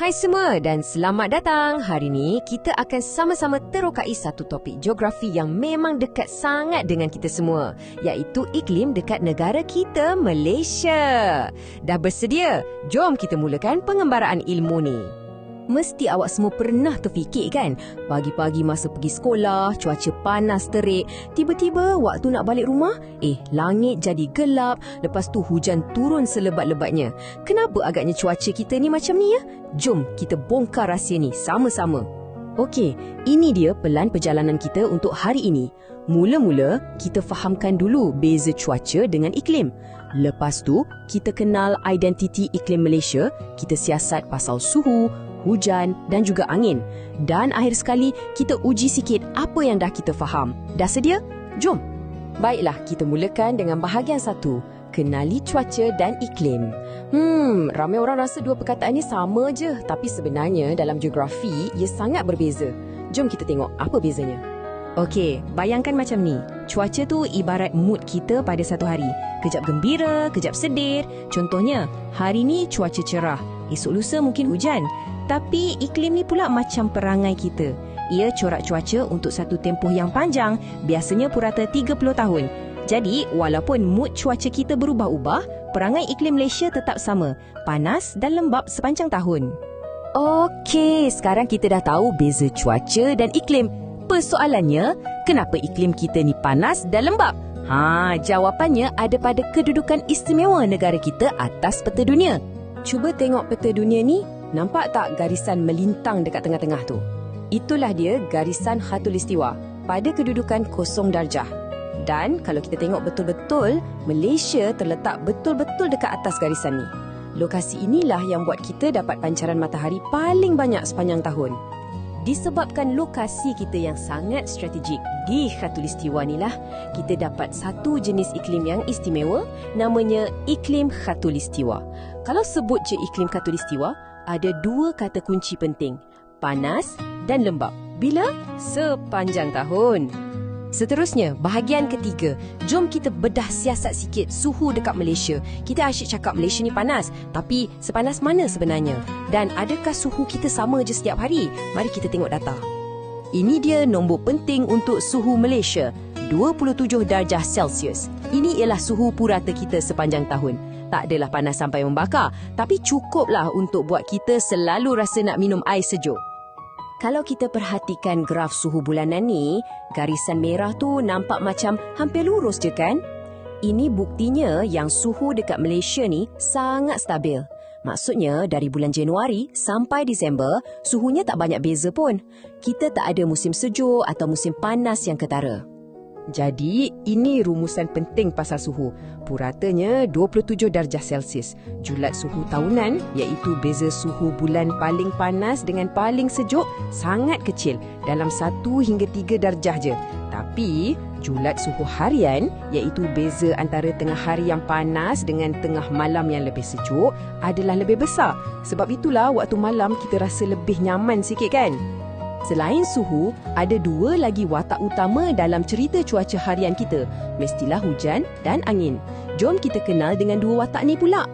Hai semua dan selamat datang. Hari ini kita akan sama-sama terokai satu topik geografi yang memang dekat sangat dengan kita semua, iaitu iklim dekat negara kita, Malaysia. Dah bersedia? Jom kita mulakan pengembaraan ilmu ni. Mesti awak semua pernah terfikir kan, pagi-pagi masa pergi sekolah, cuaca panas terik, tiba-tiba waktu nak balik rumah, langit jadi gelap, lepas tu hujan turun selebat-lebatnya. Kenapa agaknya cuaca kita ni macam ni ya? Jom kita bongkar rahsia ni sama-sama. Okey, ini dia pelan perjalanan kita untuk hari ini. Mula-mula, kita fahamkan dulu beza cuaca dengan iklim. Lepas tu, kita kenal identiti iklim Malaysia, kita siasat pasal suhu, hujan dan juga angin. Dan akhir sekali, kita uji sikit apa yang dah kita faham. Dah sedia? Jom! Baiklah, kita mulakan dengan bahagian 1. Kenali cuaca dan iklim. Ramai orang rasa dua perkataan ni sama je, tapi sebenarnya dalam geografi, ia sangat berbeza. Jom kita tengok apa bezanya. Okey, bayangkan macam ni. Cuaca tu ibarat mood kita pada satu hari. Kejap gembira, kejap sedih. Contohnya, hari ni cuaca cerah, esok lusa mungkin hujan. Tapi iklim ni pula macam perangai kita. Ia corak cuaca untuk satu tempoh yang panjang, biasanya purata 30 tahun. Jadi, walaupun mood cuaca kita berubah-ubah, perangai iklim Malaysia tetap sama, panas dan lembap sepanjang tahun. Okey, sekarang kita dah tahu beza cuaca dan iklim. Persoalannya, kenapa iklim kita ni panas dan lembap? Jawapannya ada pada kedudukan istimewa negara kita atas peta dunia. Cuba tengok peta dunia ni. Nampak tak garisan melintang dekat tengah-tengah tu? Itulah dia garisan khatulistiwa pada kedudukan 0 darjah. Dan kalau kita tengok betul-betul, Malaysia terletak betul-betul dekat atas garisan ni. Lokasi inilah yang buat kita dapat pancaran matahari paling banyak sepanjang tahun. Disebabkan lokasi kita yang sangat strategik di khatulistiwa ni lah, kita dapat satu jenis iklim yang istimewa, namanya iklim khatulistiwa. Kalau sebut je iklim khatulistiwa, ada dua kata kunci penting, panas dan lembap. Bila? Sepanjang tahun. Seterusnya, bahagian ketiga. Jom kita bedah siasat sikit suhu dekat Malaysia. Kita asyik cakap Malaysia ni panas, tapi sepanas mana sebenarnya? Dan adakah suhu kita sama je setiap hari? Mari kita tengok data. Ini dia nombor penting untuk suhu Malaysia, 27 darjah Celsius. Ini ialah suhu purata kita sepanjang tahun. Tak adalah panas sampai membakar, tapi cukuplah untuk buat kita selalu rasa nak minum air sejuk. Kalau kita perhatikan graf suhu bulanan ni, garisan merah tu nampak macam hampir lurus je kan? Ini buktinya yang suhu dekat Malaysia ni sangat stabil. Maksudnya dari bulan Januari sampai Disember, suhunya tak banyak beza pun. Kita tak ada musim sejuk atau musim panas yang ketara. Jadi, ini rumusan penting pasal suhu. Puratanya 27 darjah Celsius. Julat suhu tahunan, iaitu beza suhu bulan paling panas dengan paling sejuk, sangat kecil, dalam 1 hingga 3 darjah je. Tapi, julat suhu harian, iaitu beza antara tengah hari yang panas dengan tengah malam yang lebih sejuk, adalah lebih besar. Sebab itulah waktu malam kita rasa lebih nyaman sikit kan? Selain suhu, ada dua lagi watak utama dalam cerita cuaca harian kita. Mestilah hujan dan angin. Jom kita kenal dengan dua watak ni pula.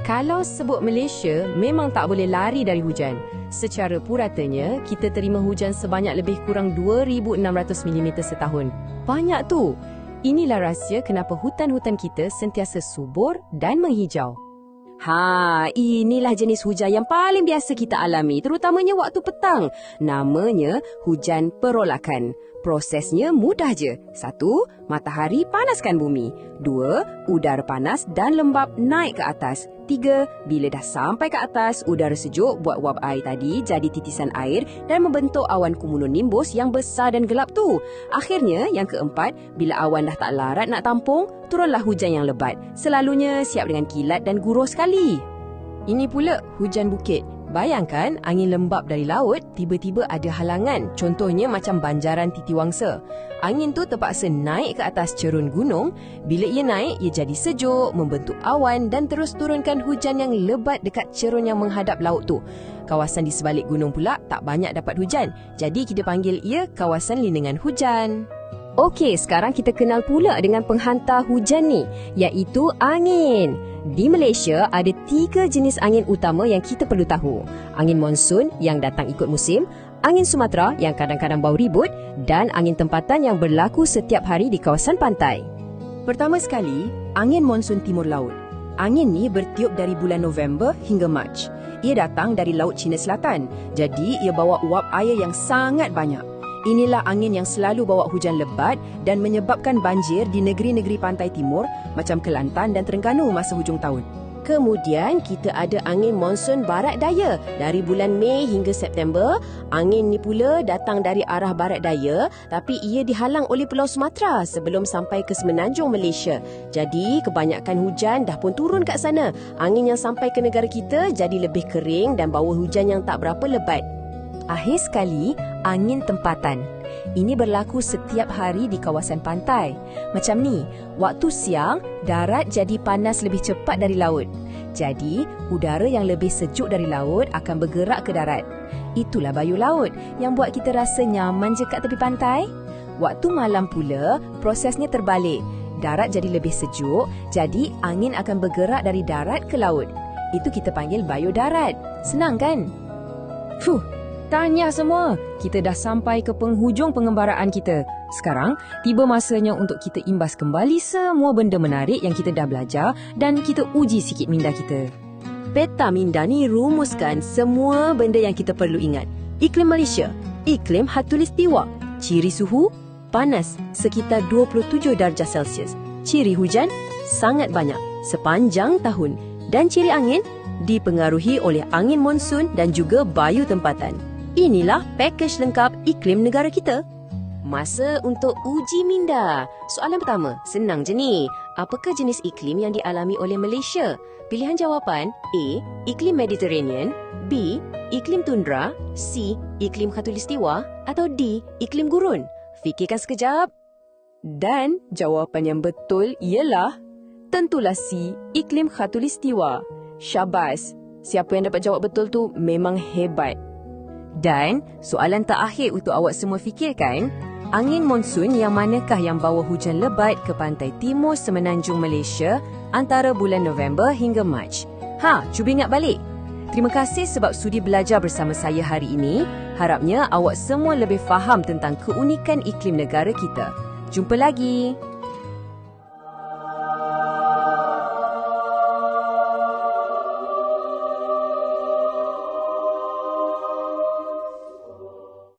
Kalau sebut Malaysia, memang tak boleh lari dari hujan. Secara puratanya, kita terima hujan sebanyak lebih kurang 2,600 mm setahun. Banyak tu. Inilah rahsia kenapa hutan-hutan kita sentiasa subur dan menghijau. Inilah jenis hujan yang paling biasa kita alami, terutamanya waktu petang. Namanya hujan perolakan. Prosesnya mudah je. 1. Matahari panaskan bumi. 2. Udara panas dan lembap naik ke atas. 3. Bila dah sampai ke atas, udara sejuk buat wap air tadi jadi titisan air dan membentuk awan cumulonimbus yang besar dan gelap tu. Akhirnya, yang keempat, bila awan dah tak larat nak tampung, turunlah hujan yang lebat. Selalunya siap dengan kilat dan guruh sekali. Ini pula hujan bukit. Bayangkan angin lembap dari laut tiba-tiba ada halangan. Contohnya macam banjaran Titiwangsa. Angin tu terpaksa naik ke atas cerun gunung. Bila ia naik, ia jadi sejuk, membentuk awan dan terus turunkan hujan yang lebat dekat cerun yang menghadap laut tu. Kawasan di sebalik gunung pula tak banyak dapat hujan. Jadi kita panggil ia kawasan lindungan hujan. Okey, sekarang kita kenal pula dengan penghantar hujan ni, iaitu angin. Di Malaysia, ada 3 jenis angin utama yang kita perlu tahu. Angin monsun yang datang ikut musim, angin Sumatera yang kadang-kadang bau ribut dan angin tempatan yang berlaku setiap hari di kawasan pantai. Pertama sekali, angin monsun timur laut. Angin ni bertiup dari bulan November hingga Mac. Ia datang dari Laut Cina Selatan, jadi ia bawa uap air yang sangat banyak. Inilah angin yang selalu bawa hujan lebat dan menyebabkan banjir di negeri-negeri pantai timur macam Kelantan dan Terengganu masa hujung tahun. Kemudian kita ada angin monsun barat daya dari bulan Mei hingga September. Angin ni pula datang dari arah barat daya tapi ia dihalang oleh Pulau Sumatera sebelum sampai ke semenanjung Malaysia. Jadi kebanyakan hujan dah pun turun kat sana. Angin yang sampai ke negara kita jadi lebih kering dan bawa hujan yang tak berapa lebat. Akhir sekali, angin tempatan. Ini berlaku setiap hari di kawasan pantai. Macam ni, waktu siang, darat jadi panas lebih cepat dari laut. Jadi, udara yang lebih sejuk dari laut akan bergerak ke darat. Itulah bayu laut yang buat kita rasa nyaman je kat tepi pantai. Waktu malam pula, prosesnya terbalik. Darat jadi lebih sejuk, jadi angin akan bergerak dari darat ke laut. Itu kita panggil bayu darat. Senang kan? Tahniah semua, kita dah sampai ke penghujung pengembaraan kita. Sekarang, tiba masanya untuk kita imbas kembali semua benda menarik yang kita dah belajar dan kita uji sikit minda kita. Peta minda ni rumuskan semua benda yang kita perlu ingat. Iklim Malaysia, iklim khatulistiwa. Ciri suhu, panas sekitar 27 darjah Celsius. Ciri hujan, sangat banyak sepanjang tahun. Dan ciri angin, dipengaruhi oleh angin monsun dan juga bayu tempatan. Inilah pakej lengkap iklim negara kita. Masa untuk uji minda. Soalan pertama, senang je ni. Apakah jenis iklim yang dialami oleh Malaysia? Pilihan jawapan A. Iklim Mediterranean, B. Iklim tundra, C. Iklim khatulistiwa atau D. Iklim gurun. Fikirkan sekejap. Dan jawapan yang betul ialah tentulah C. Iklim khatulistiwa. Syabas. Siapa yang dapat jawab betul tu memang hebat. Dan soalan terakhir untuk awak semua fikirkan, angin monsun yang manakah yang bawa hujan lebat ke pantai timur semenanjung Malaysia antara bulan November hingga Mac? Cuba ingat balik. Terima kasih sebab sudi belajar bersama saya hari ini. Harapnya awak semua lebih faham tentang keunikan iklim negara kita. Jumpa lagi.